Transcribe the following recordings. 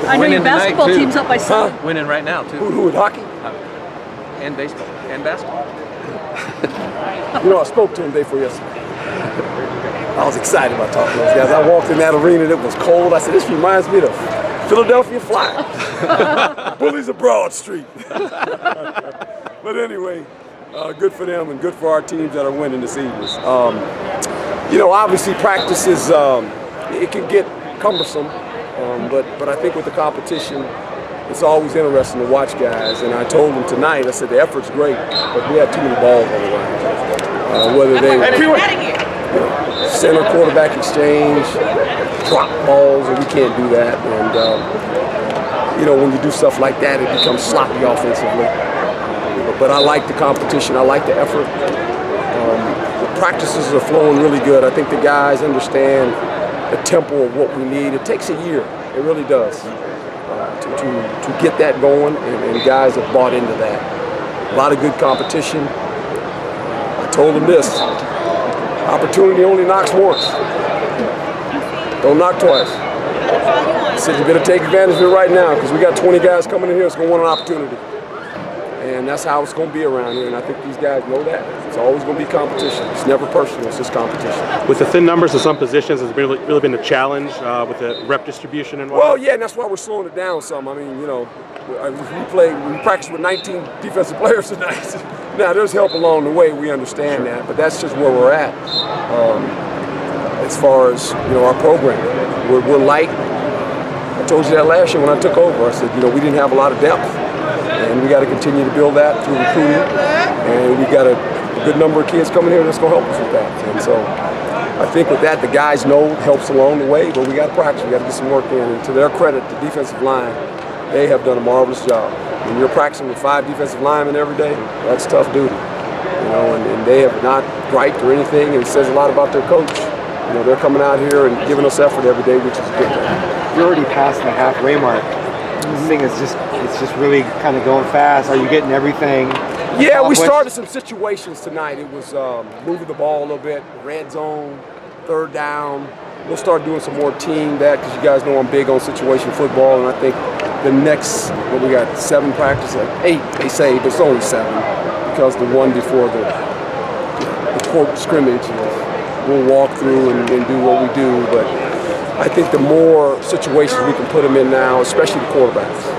I know your basketball team's up by 7. Winning right now, too. Who at hockey? And baseball. And basketball. You know, I spoke to him day before yesterday. I was excited about talking to those guys. I walked in that arena, it was cold. I said, this reminds me of the Philadelphia Flyers. Bullies of Broad Street. But anyway, good for them and good for our teams that are winning this evening. You know, obviously practice is, it can get cumbersome, but I think with the competition, it's always interesting to watch guys. And I told them tonight, I said the effort's great, but we had too many balls on the line. Whether they center quarterback exchange, drop balls, and we can't do that. And you know, when you do stuff like that, it becomes sloppy offensively. But I like the competition. I like the effort. The practices are flowing really good. I think the guys understand the tempo of what we need. It takes a year. It really does to get that going, and guys have bought into that. A lot of good competition. I told them this: opportunity only knocks once. Don't knock twice. I said you better take advantage of it right now, because we got 20 guys coming in here that's going to want an opportunity. And that's how it's going to be around here, and I think these guys know that. It's always going to be competition. It's never personal, it's just competition. With the thin numbers of some positions, has really been a challenge with the rep distribution and whatnot? Well, yeah, and that's why we're slowing it down some. I mean, you know, we practice with 19 defensive players tonight. Now, there's help along the way, we understand that, but that's just where we're at. As far as, you know, our program, we're light. I told you that last year when I took over. I said, you know, we didn't have a lot of depth. And we got to continue to build that through recruiting, and we got a good number of kids coming here that's going to help us with that. And so I think with that, the guys know it helps along the way, but we got to practice. We got to get some work in. And to their credit, the defensive line, they have done a marvelous job. When you're practicing with 5 defensive linemen every day, that's tough duty. You know, and they have not griped or anything, and it says a lot about their coach. You know, they're coming out here and giving us effort every day, which is a good thing. You're already past the halfway mark. This thing is just really kind of going fast. Are you getting everything? Yeah, we started some situations tonight. It was moving the ball a little bit, red zone, 3rd down. We'll start doing some more team that, because you guys know I'm big on situation football, and I think the next, we got 7 practices, like 8 they say, but it's only 7 because the one before the quote scrimmage, we'll walk through and do what we do. But I think the more situations we can put them in now, especially the quarterbacks,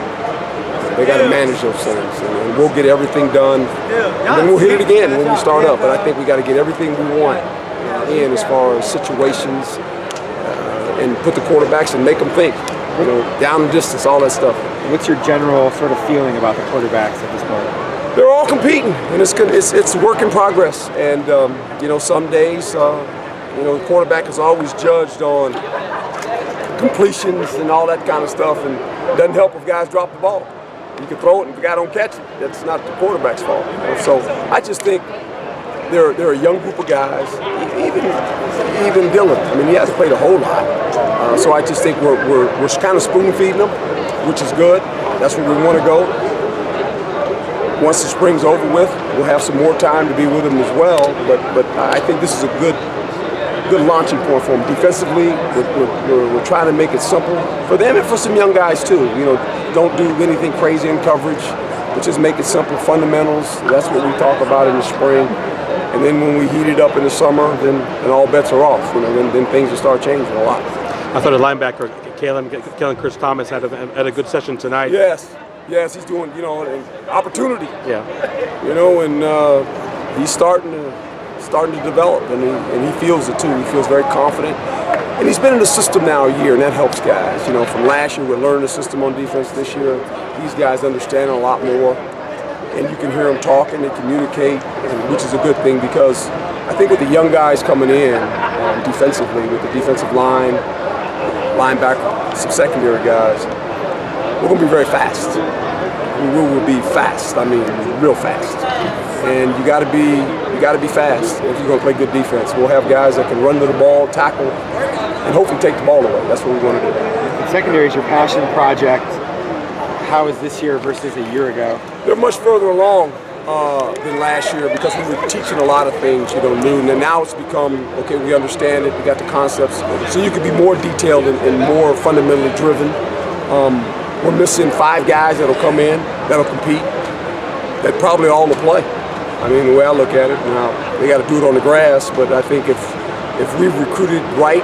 they got to manage those things, and we'll get everything done, and then we'll hit it again when we start up. But I think we got to get everything we want in as far as situations, and put the quarterbacks and make them think, you know, down the distance, all that stuff. What's your general sort of feeling about the quarterbacks at this point? They're all competing, and it's a work in progress. And you know, some days, you know, the quarterback is always judged on completions and all that kind of stuff, and it doesn't help if guys drop the ball. You can throw it, and if the guy don't catch it, that's not the quarterback's fault. You know? So I just think they're a young group of guys. Even Dylan, I mean, he hasn't played a whole lot. So I just think we're kind of spoon feeding them, which is good. That's where we want to go. Once the spring's over with, we'll have some more time to be with them as well. But I think this is a good launching point for them. Defensively, we're trying to make it simple for them and for some young guys too. You know, don't do anything crazy in coverage, but just make it simple, fundamentals. That's what we talk about in the spring. And then when we heat it up in the summer, then all bets are off. You know, then things will start changing a lot. I thought the linebacker, Kalen Chris Thomas had a good session tonight. Yes, he's doing, you know, an opportunity. Yeah. You know, and he's starting to develop, and he feels it too. He feels very confident, and he's been in the system now a year, and that helps guys. You know, from last year we learned the system on defense. This year, these guys understand it a lot more, and you can hear them talking and communicate, which is a good thing, because I think with the young guys coming in defensively, with the defensive line, linebacker, some secondary guys, we're going to be very fast. We will be fast. I mean, real fast. And you got to be fast if you're going to play good defense. We'll have guys that can run to the ball, tackle, and hopefully take the ball away. That's what we want to do. The secondary is your passion project. How is this year versus a year ago? They're much further along than last year, because we were teaching a lot of things, you know, new. And now it's become, okay, we understand it, we got the concepts. So you can be more detailed and more fundamentally driven. We're missing 5 guys that'll come in, that'll compete, that probably all will play. I mean, the way I look at it, now they got to do it on the grass, but I think if we've recruited right,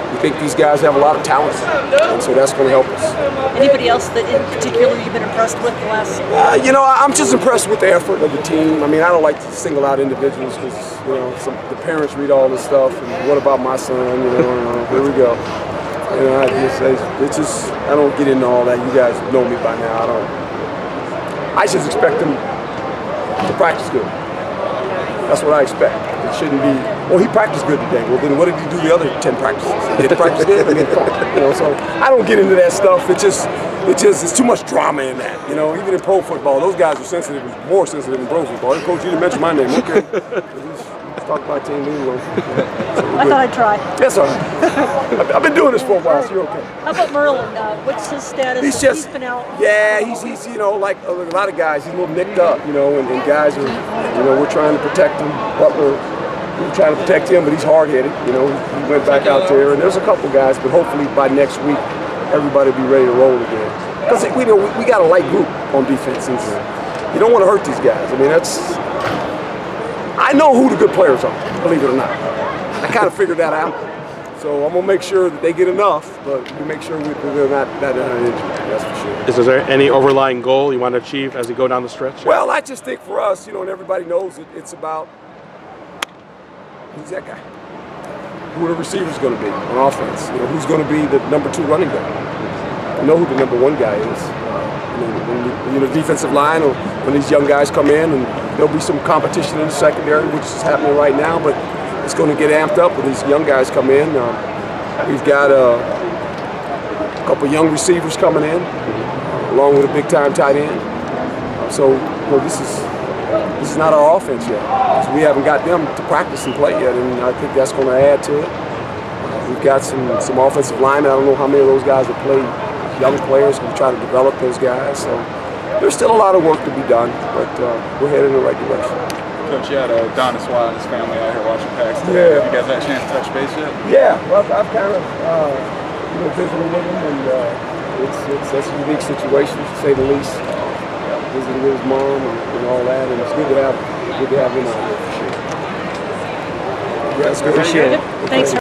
we think these guys have a lot of talent, and so that's going to help us. Anybody else that in particular you've been impressed with the last? You know, I'm just impressed with the effort of the team. I mean, I don't like to single out individuals because, you know, the parents read all this stuff, and what about my son, you know, here we go. You know, it's just, I don't get into all that. You guys know me by now. I just expect them to practice good. That's what I expect. It shouldn't be, well, he practiced good today. Well, then what did he do the other 10 practices? Did he practice good? I mean, come on. You know, so I don't get into that stuff. It's too much drama in that. You know, even in pro football, those guys are sensitive, more sensitive than pro football. Hey, coach, you didn't mention my name. Okay. Let's talk about team anyway. I thought I'd try. That's all right. I've been doing this for a while, so you're okay. How about Merlin? What's his status? He's been out. Yeah, he's you know, like a lot of guys, he's a little nicked up, you know, and guys are, you know, we're trying to protect him. Butler, we're trying to protect him, but he's hard-headed. You know, he went back out there, and there's a couple guys, but hopefully by next week, everybody will be ready to roll again. Because we got a light group on defense, and you don't want to hurt these guys. I mean, I know who the good players are, believe it or not. I kind of figured that out. So I'm going to make sure that they get enough, but we make sure they're not injured, that's for sure. Is there any overlying goal you want to achieve as you go down the stretch? Well, I just think for us, you know, and everybody knows it's about who's that guy? Who the receiver's going to be on offense? You know, who's going to be the number 2 running back? I know who the number 1 guy is. When the defensive line, or when these young guys come in, and there'll be some competition in the secondary, which is happening right now, but it's going to get amped up when these young guys come in. We've got a couple young receivers coming in, along with a big-time tight end. So you know, this is not our offense yet. So we haven't got them to practice and play yet, and I think that's going to add to it. We've got some offensive linemen. I don't know how many of those guys have played. Young players, we try to develop those guys. So there's still a lot of work to be done, but we're headed in the right direction. Coach, you had Donis Watt and his family out here watching Pax. Yeah. You guys had a chance to touch base yet? Yeah, well, I've kind of you know, visited with him, and that's a unique situation, to say the least. Visiting with his mom and all that, and it's good to have him out here for sure. Yeah, it's good. Appreciate it. Thanks.